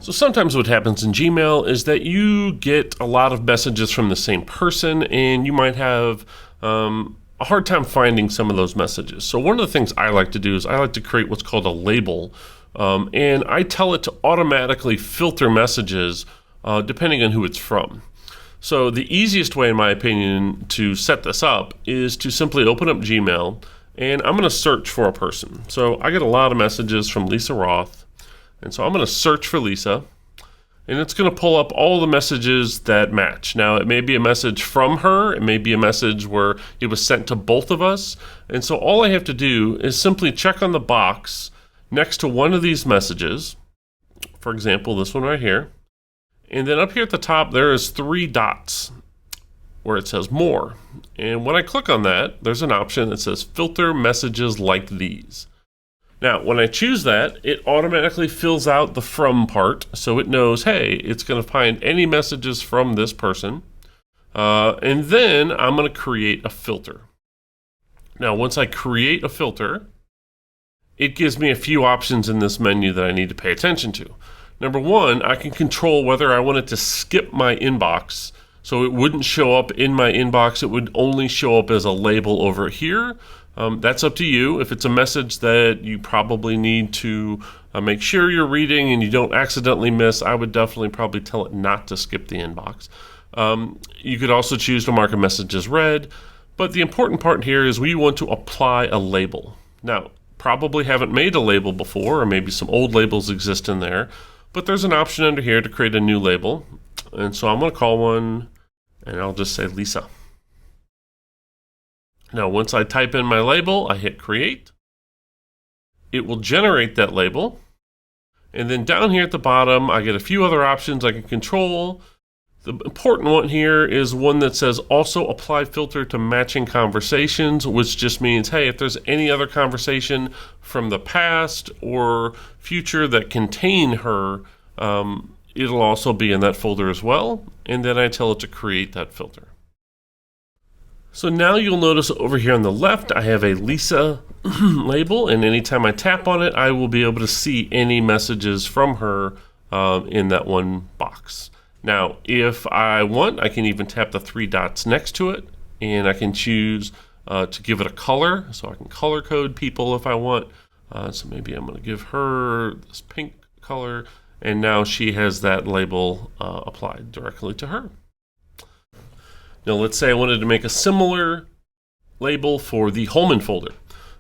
So sometimes what happens in Gmail is that you get a lot of messages from the same person, and you might have a hard time finding some of those messages. So one of the things I like to do is I like to create what's called a label, and I tell it to automatically filter messages depending on who it's from. So the easiest way, in my opinion, to set this up is to simply open up Gmail, and I'm going to search for a person. So I get a lot of messages from Lisa Roth, and so I'm going to search for Lisa, and it's going to pull up all the messages that match. Now, it may be a message from her, it may be a message where it was sent to both of us, and so all I have to do is simply check on the box next to one of these messages, for example, this one right here, and then up here at the top, there is 3 dots where it says More. And when I click on that, there's an option that says Filter Messages Like These. Now, when I choose that, it automatically fills out the from part, so it knows, hey, it's going to find any messages from this person. And then I'm going to create a filter. Now, once I create a filter, it gives me a few options in this menu that I need to pay attention to. Number 1, I can control whether I want it to skip my inbox, so it wouldn't show up in my inbox. It would only show up as a label over here. That's up to you. If it's a message that you probably need to make sure you're reading and you don't accidentally miss, I would definitely probably tell it not to skip the inbox. You could also choose to mark a message as read, but the important part here is we want to apply a label. Now, probably haven't made a label before, or maybe some old labels exist in there, but there's an option under here to create a new label. And so I'm going to call one, and I'll just say Lisa. Now, once I type in my label, I hit create. It will generate that label. And then down here at the bottom, I get a few other options I can control. The important one here is one that says also apply filter to matching conversations, which just means, hey, if there's any other conversation from the past or future that contain her, it'll also be in that folder as well. And then I tell it to create that filter. So now you'll notice over here on the left, I have a Lisa label, and anytime I tap on it, I will be able to see any messages from her in that one box. Now, if I want, I can even tap the 3 dots next to it, and I can choose to give it a color, so I can color code people if I want. So maybe I'm going to give her this pink color, and now she has that label applied directly to her. Now, let's say I wanted to make a similar label for the Holman folder.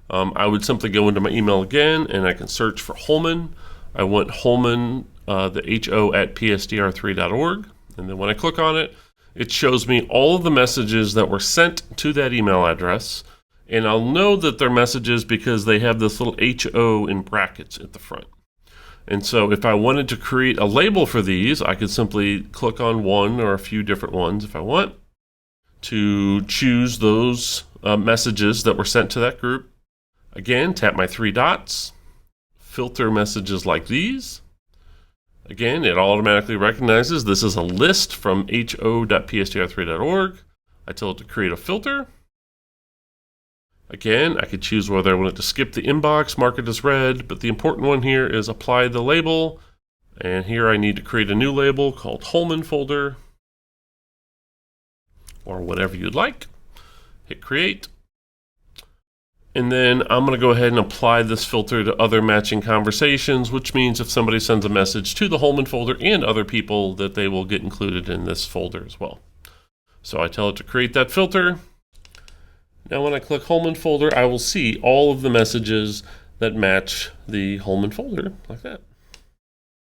I would simply go into my email again, and I can search for Holman. I want Holman, the HO at psdr3.org. And then when I click on it, it shows me all of the messages that were sent to that email address. And I'll know that they're messages because they have this little HO in brackets at the front. And so if I wanted to create a label for these, I could simply click on one or a few different ones if I want to choose those messages that were sent to that group. Again, tap my 3 dots, filter messages like these. Again, it automatically recognizes this is a list from ho.psdr3.org. I tell it to create a filter. Again, I could choose whether I want it to skip the inbox, mark it as read, but the important one here is apply the label. And here I need to create a new label called Holman folder, or whatever you'd like. Hit create. And then I'm going to go ahead and apply this filter to other matching conversations, which means if somebody sends a message to the Holman folder and other people, that they will get included in this folder as well. So I tell it to create that filter. Now when I click Holman folder, I will see all of the messages that match the Holman folder like that.